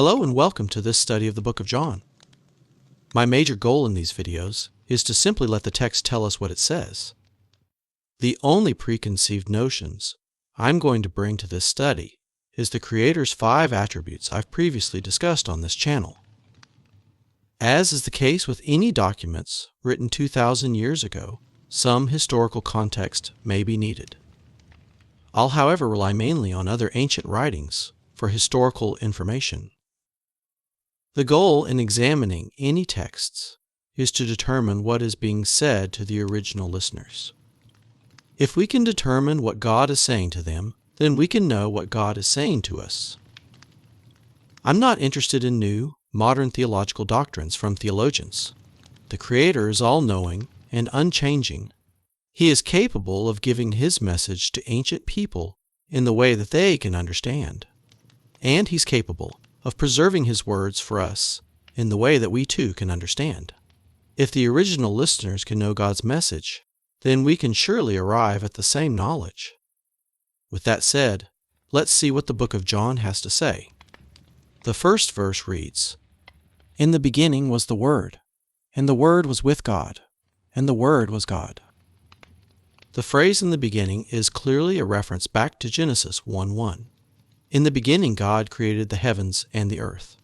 Hello and welcome to this study of the book of John. My major goal in these videos is to simply let the text tell us what it says. The only preconceived notions I'm going to bring to this study is the Creator's 5 attributes I've previously discussed on this channel. As is the case with any documents written 2,000 years ago, some historical context may be needed. I'll, however, rely mainly on other ancient writings for historical information. The goal in examining any texts is to determine what is being said to the original listeners. If we can determine what God is saying to them, then we can know what God is saying to us. I'm not interested in new, modern theological doctrines from theologians. The Creator is all-knowing and unchanging. He is capable of giving His message to ancient people in the way that they can understand. And He's capable of preserving His words for us in the way that we too can understand. If the original listeners can know God's message, then we can surely arrive at the same knowledge. With that said, let's see what the book of John has to say. The first verse reads, "In the beginning was the Word, and the Word was with God, and the Word was God." The phrase "in the beginning" is clearly a reference back to Genesis 1:1. In the beginning God created the heavens and the earth.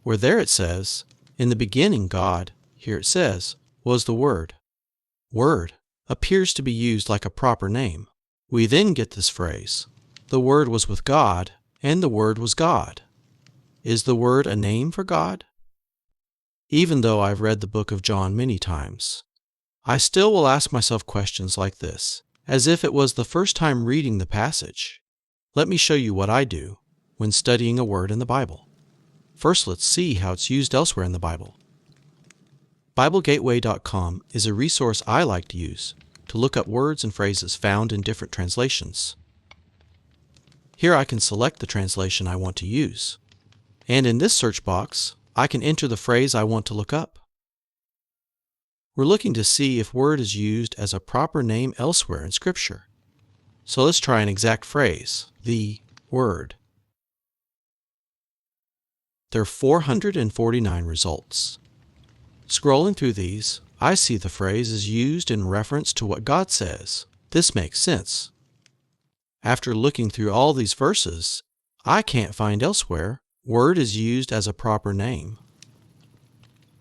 Where there it says, "In the beginning God," here it says, "was the Word." Word appears to be used like a proper name. We then get this phrase, "The Word was with God, and the Word was God." Is the Word a name for God? Even though I've read the book of John many times, I still will ask myself questions like this, as if it was the first time reading the passage. Let me show you what I do when studying a word in the Bible. First, let's see how it's used elsewhere in the Bible. BibleGateway.com is a resource I like to use to look up words and phrases found in different translations. Here I can select the translation I want to use, and in this search box, I can enter the phrase I want to look up. We're looking to see if word is used as a proper name elsewhere in Scripture. So let's try an exact phrase, the Word. There are 449 results. Scrolling through these, I see the phrase is used in reference to what God says. This makes sense. After looking through all these verses, I can't find elsewhere word is used as a proper name.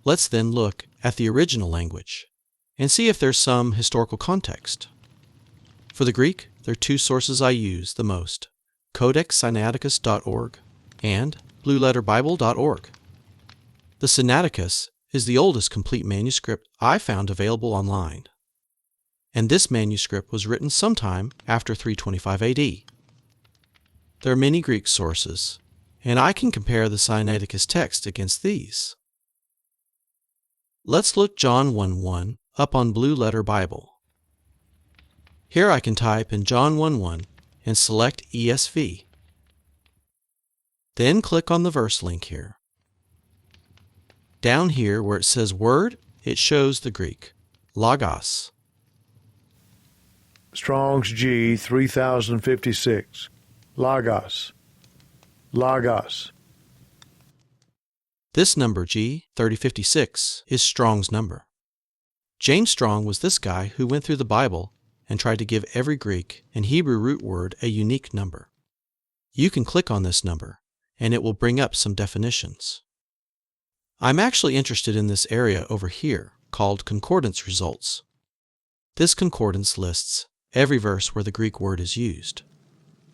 Let's then look at the original language and see if there's some historical context. For the Greek, there are 2 sources I use the most, codexsinaiticus.org and blueletterbible.org. The Sinaiticus is the oldest complete manuscript I found available online, and this manuscript was written sometime after 325 AD. There are many Greek sources, and I can compare the Sinaiticus text against these. Let's look John 1:1 up on Blue Letter Bible. Here I can type in John 1:1 and select ESV. Then click on the verse link here. Down here where it says Word, it shows the Greek, logos. Strong's G 3056. Logos. Logos. This number G 3056 is Strong's number. James Strong was this guy who went through the Bible and tried to give every Greek and Hebrew root word a unique number. You can click on this number, and it will bring up some definitions. I'm actually interested in this area over here called concordance results. This concordance lists every verse where the Greek word is used.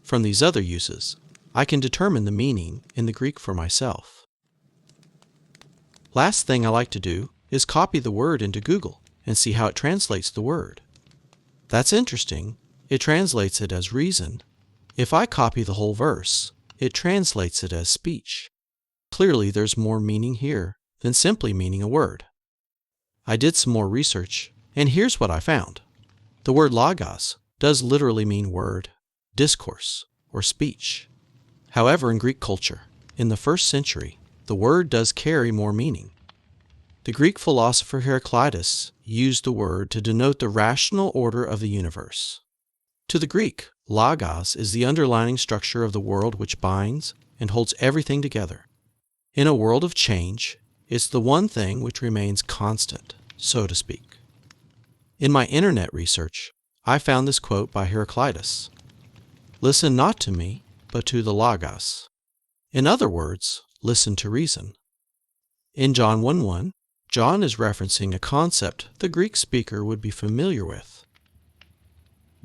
From these other uses, I can determine the meaning in the Greek for myself. Last thing I like to do is copy the word into Google and see how it translates the word. That's interesting. It translates it as reason. If I copy the whole verse, it translates it as speech. Clearly, there's more meaning here than simply meaning a word. I did some more research, and here's what I found. The word logos does literally mean word, discourse, or speech. However, in Greek culture, in the 1st century, the word does carry more meaning. The Greek philosopher Heraclitus used the word to denote the rational order of the universe. To the Greek, logos is the underlying structure of the world which binds and holds everything together. In a world of change, it's the one thing which remains constant, so to speak. In my internet research, I found this quote by Heraclitus: "Listen not to me, but to the Logos." In other words, listen to reason. In John 1:1, John is referencing a concept the Greek speaker would be familiar with.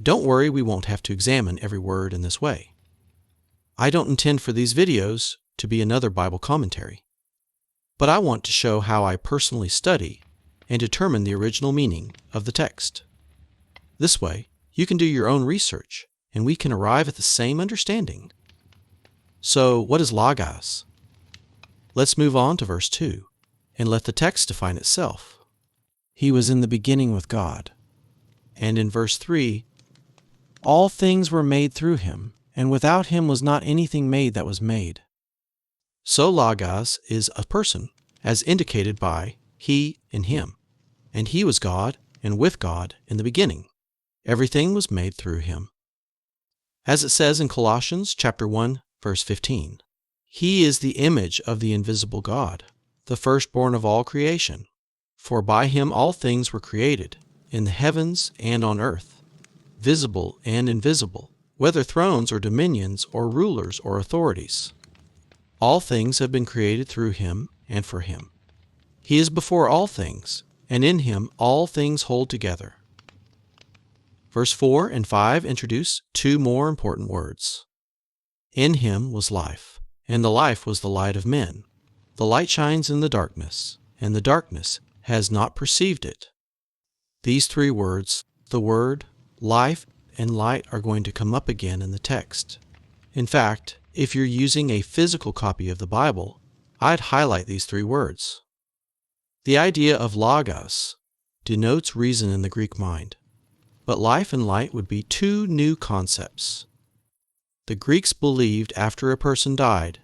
Don't worry, we won't have to examine every word in this way. I don't intend for these videos to be another Bible commentary, but I want to show how I personally study and determine the original meaning of the text. This way, you can do your own research, and we can arrive at the same understanding. So, what is Logos? Let's move on to verse 2, and let the text define itself. He was in the beginning with God. And in verse 3, all things were made through him, and without him was not anything made that was made. So Logos is a person, as indicated by he and him. And he was God, and with God in the beginning. Everything was made through him. As it says in Colossians chapter 1, verse 15, he is the image of the invisible God, the firstborn of all creation. For by him all things were created, in the heavens and on earth, visible and invisible, whether thrones or dominions or rulers or authorities. All things have been created through him and for him. He is before all things, and in him all things hold together. Verse 4 and 5 introduce two more important words. In him was life, and the life was the light of men. The light shines in the darkness, and the darkness has not perceived it. These three words, the word, life, and light, are going to come up again in the text. In fact, if you're using a physical copy of the Bible, I'd highlight these three words. The idea of logos denotes reason in the Greek mind, but life and light would be two new concepts. The Greeks believed after a person died,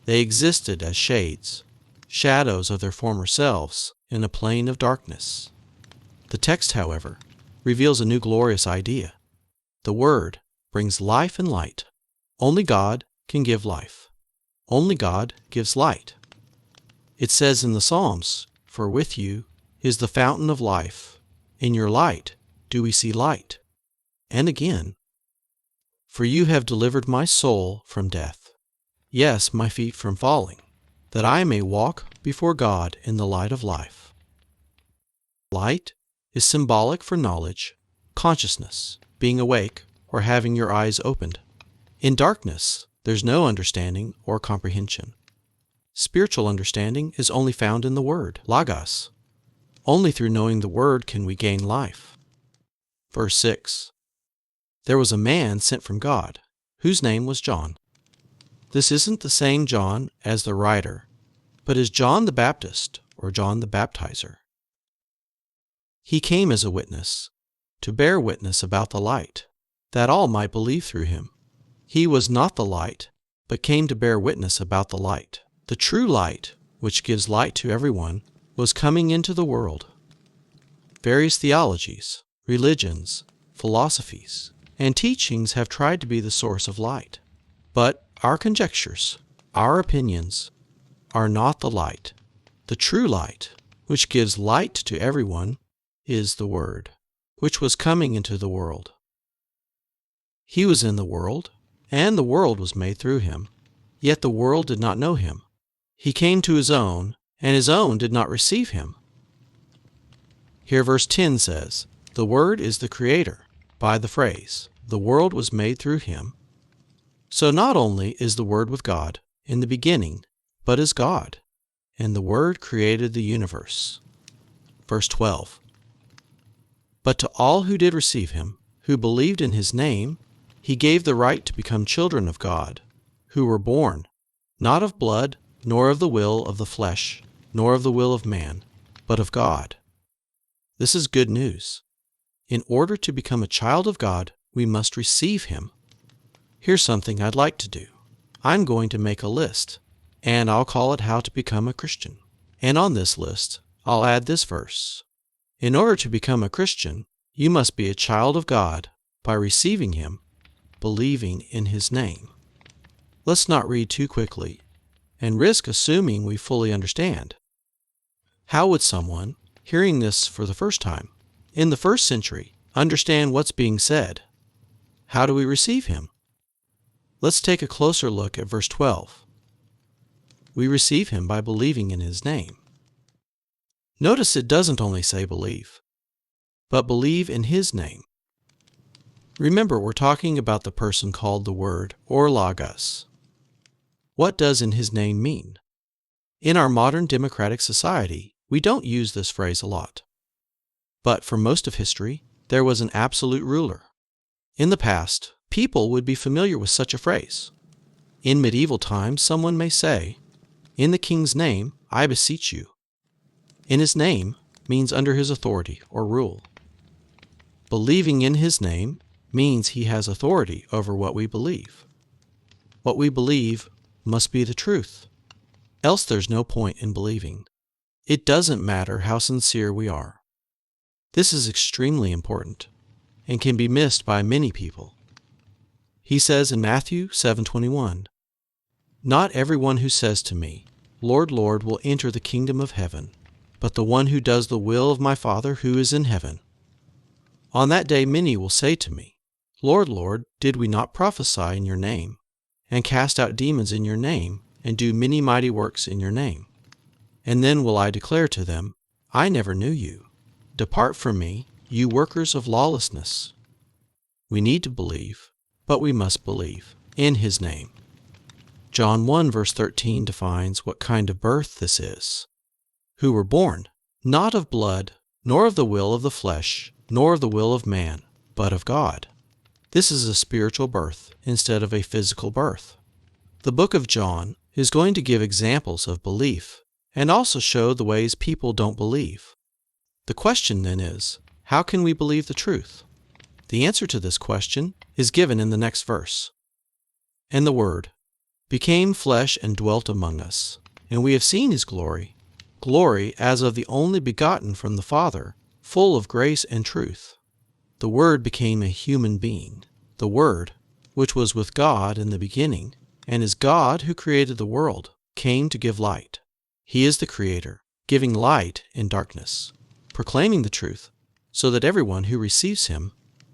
they existed as shades, shadows of their former selves in a plane of darkness. The text, however, reveals a new glorious idea. The Word brings life and light. Only God can give life. Only God gives light. It says in the Psalms, "For with you is the fountain of life. In your light do we see light." And again, "For you have delivered my soul from death, yes, my feet from falling, that I may walk before God in the light of life." Light is symbolic for knowledge, consciousness, being awake, or having your eyes opened. In darkness, there's no understanding or comprehension. Spiritual understanding is only found in the Word, logos. Only through knowing the Word can we gain life. Verse 6. There was a man sent from God, whose name was John. This isn't the same John as the writer, but is John the Baptist or John the Baptizer. He came as a witness, to bear witness about the light, that all might believe through him. He was not the light, but came to bear witness about the light. The true light, which gives light to everyone, was coming into the world. Various theologies, religions, philosophies, and teachings have tried to be the source of light. But our conjectures, our opinions, are not the light. The true light, which gives light to everyone, is the Word, which was coming into the world. He was in the world, and the world was made through him, yet the world did not know him. He came to his own, and his own did not receive him. Here verse 10 says, "The Word is the Creator," by the phrase, "The world was made through him." So not only is the Word with God in the beginning, but is God, and the Word created the universe. Verse 12. But to all who did receive him, who believed in his name, he gave the right to become children of God, who were born, not of blood, nor of the will of the flesh, nor of the will of man, but of God. This is good news. In order to become a child of God, we must receive him. Here's something I'd like to do. I'm going to make a list, and I'll call it How to Become a Christian. And on this list, I'll add this verse. In order to become a Christian, you must be a child of God by receiving him, believing in his name. Let's not read too quickly, and risk assuming we fully understand. How would someone, hearing this for the first time, in the first century, understand what's being said? How do we receive him? Let's take a closer look at verse 12. We receive him by believing in his name. Notice it doesn't only say believe, but believe in his name. Remember, we're talking about the person called the Word or Logos. What does in his name mean? In our modern democratic society, we don't use this phrase a lot. But for most of history, there was an absolute ruler. In the past, people would be familiar with such a phrase. In medieval times, someone may say, "In the king's name, I beseech you." In his name means under his authority or rule. Believing in his name means he has authority over what we believe. What we believe must be the truth, else there's no point in believing. It doesn't matter how sincere we are. This is extremely important and can be missed by many people. He says in Matthew 7:21, "Not everyone who says to me, 'Lord, Lord,' will enter the kingdom of heaven, but the one who does the will of my Father who is in heaven. On that day many will say to me, 'Lord, Lord, did we not prophesy in your name, and cast out demons in your name, and do many mighty works in your name?' And then will I declare to them, 'I never knew you. Depart from me, you workers of lawlessness.'" We need to believe, but we must believe in his name. John 1 verse 13 defines what kind of birth this is. Who were born, not of blood, nor of the will of the flesh, nor of the will of man, but of God. This is a spiritual birth instead of a physical birth. The book of John is going to give examples of belief and also show the ways people don't believe. The question then is, how can we believe the truth? The answer to this question is given in the next verse. "And the Word became flesh and dwelt among us, and we have seen his glory, glory as of the only begotten from the Father, full of grace and truth." The Word became a human being. The Word, which was with God in the beginning, and is God who created the world, came to give light. He is the Creator, giving light in darkness, proclaiming the truth, so that everyone who receives him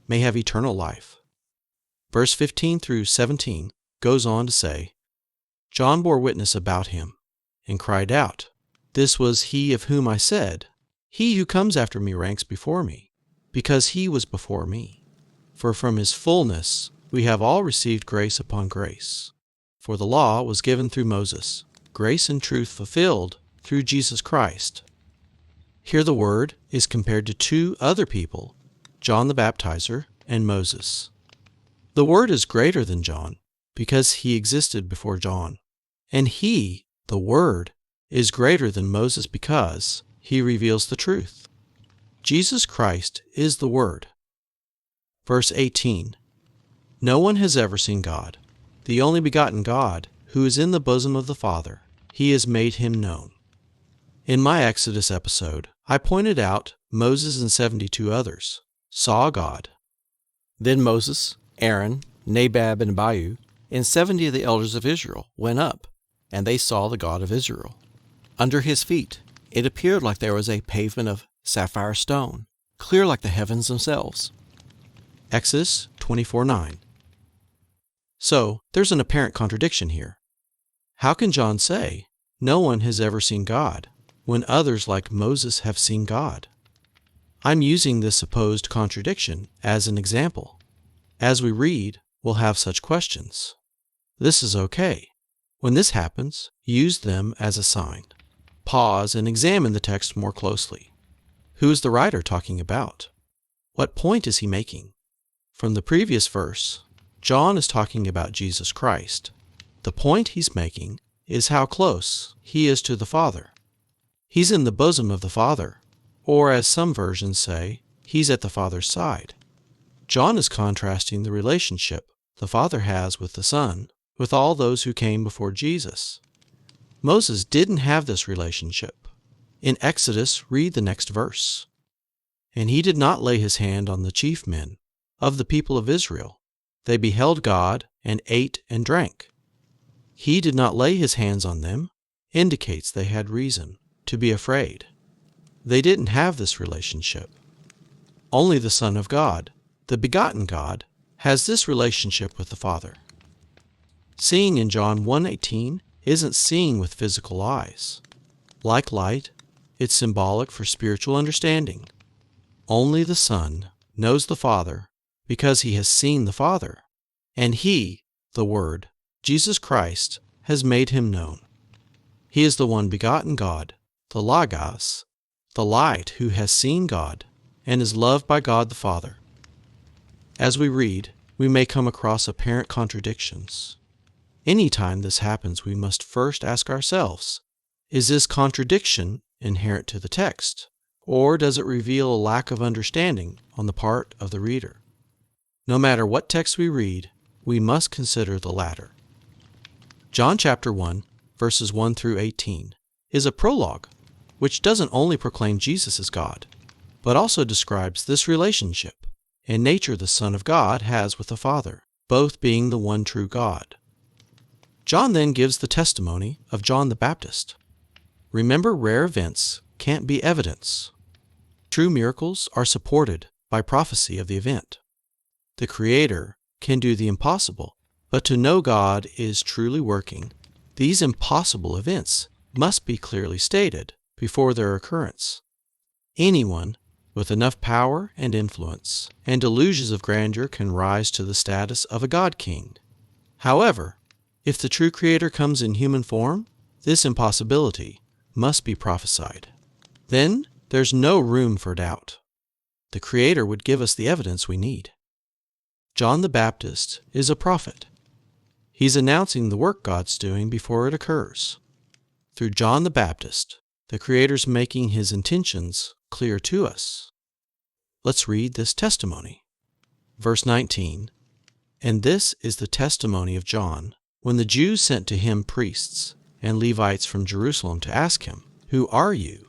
may have eternal life. Verse 15 through 17 goes on to say, "John bore witness about him, and cried out, 'This was he of whom I said, He who comes after me ranks before me, because he was before me. For from his fullness we have all received grace upon grace. For the law was given through Moses, grace and truth fulfilled through Jesus Christ.'" Here the Word is compared to two other people, John the Baptizer and Moses. The Word is greater than John because he existed before John, and he, the Word, is greater than Moses because he reveals the truth. Jesus Christ is the Word. Verse 18, "No one has ever seen God, the only begotten God, who is in the bosom of the Father. He has made him known." In my Exodus episode, I pointed out Moses and 72 others saw God. Then Moses, Aaron, Nadab, and Abihu, and 70 of the elders of Israel went up, and they saw the God of Israel. Under his feet, it appeared like there was a pavement of sapphire stone, clear like the heavens themselves. Exodus 24:9. So, there's an apparent contradiction here. How can John say, "No one has ever seen God," when others like Moses have seen God? I'm using this supposed contradiction as an example. As we read, we'll have such questions. This is okay. When this happens, use them as a sign. Pause and examine the text more closely. Who is the writer talking about? What point is he making? From the previous verse, John is talking about Jesus Christ. The point he's making is how close he is to the Father. He's in the bosom of the Father, or as some versions say, he's at the Father's side. John is contrasting the relationship the Father has with the Son with all those who came before Jesus. Moses didn't have this relationship. In Exodus, read the next verse. "And he did not lay his hand on the chief men of the people of Israel. They beheld God and ate and drank." he did not lay his hands on them indicates they had reason to be afraid. They didn't have this relationship. Only the Son of God, the begotten God, has this relationship with the Father. Seeing in John 1:18 isn't seeing with physical eyes. Like light, it's symbolic for spiritual understanding. Only the Son knows the Father because he has seen the Father, and he, the Word, Jesus Christ, has made him known. He is the one begotten God, the Logos, the light who has seen God and is loved by God the Father. As we read, we may come across apparent contradictions. Anytime this happens, we must first ask ourselves, is this contradiction inherent to the text, or does it reveal a lack of understanding on the part of the reader? No matter what text we read, we must consider the latter. John chapter 1, verses 1 through 18, is a prologue, which doesn't only proclaim Jesus as God, but also describes this relationship and nature the Son of God has with the Father, both being the one true God. John then gives the testimony of John the Baptist. Remember, rare events can't be evidence. True miracles are supported by prophecy of the event. The Creator can do the impossible, but to know God is truly working, these impossible events must be clearly stated before their occurrence. Anyone with enough power and influence and delusions of grandeur can rise to the status of a God King. However, if the true Creator comes in human form, this impossibility must be prophesied. Then there's no room for doubt. The Creator would give us the evidence we need. John the Baptist is a prophet. He's announcing the work God's doing before it occurs. Through John the Baptist, the Creator's making his intentions clear to us. Let's read this testimony. Verse 19, "And this is the testimony of John, when the Jews sent to him priests and Levites from Jerusalem to ask him, 'Who are you?'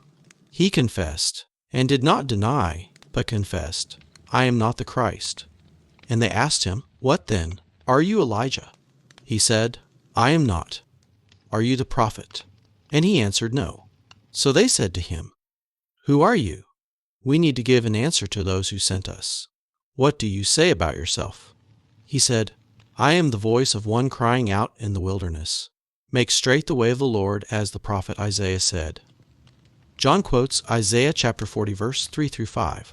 He confessed, and did not deny, but confessed, 'I am not the Christ.' And they asked him, 'What then? Are you Elijah?' He said, 'I am not.' 'Are you the prophet?' And he answered, 'No.' So they said to him, 'Who are you? We need to give an answer to those who sent us. What do you say about yourself?' He said, 'I am the voice of one crying out in the wilderness, make straight the way of the Lord, as the prophet Isaiah said.'" John quotes Isaiah chapter 40, verse 3 through 5.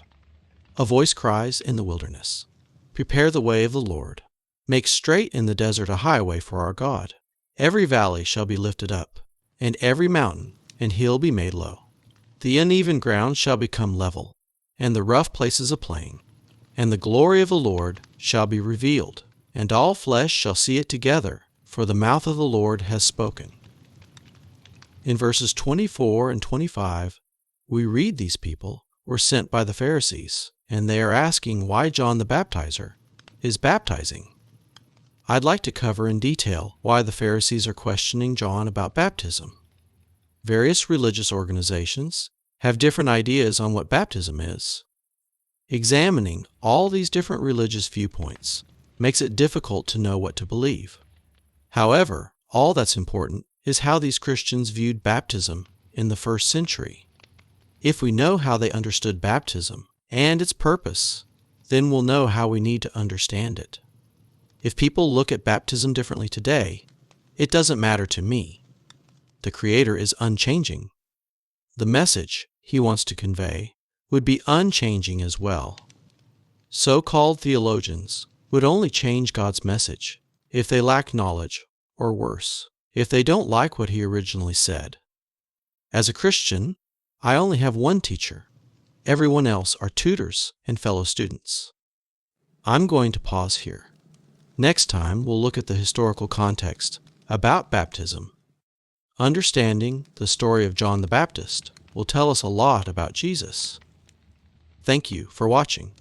A voice cries in the wilderness, "Prepare the way of the Lord. Make straight in the desert a highway for our God. Every valley shall be lifted up, and every mountain and hill be made low. The uneven ground shall become level, and the rough places a plain. And the glory of the Lord shall be revealed, and all flesh shall see it together, for the mouth of the Lord has spoken." In verses 24 and 25, we read these people were sent by the Pharisees, and they are asking why John the Baptizer is baptizing. I'd like to cover in detail why the Pharisees are questioning John about baptism. Various religious organizations have different ideas on what baptism is. Examining all these different religious viewpoints makes it difficult to know what to believe. However, all that's important is how these Christians viewed baptism in the first century. If we know how they understood baptism and its purpose, then we'll know how we need to understand it. If people look at baptism differently today, it doesn't matter to me. The Creator is unchanging. The message He wants to convey would be unchanging as well. So-called theologians would only change God's message if they lack knowledge, or worse, if they don't like what He originally said. As a Christian, I only have one teacher. Everyone else are tutors and fellow students. I'm going to pause here. Next time, we'll look at the historical context about baptism. Understanding the story of John the Baptist will tell us a lot about Jesus. Thank you for watching.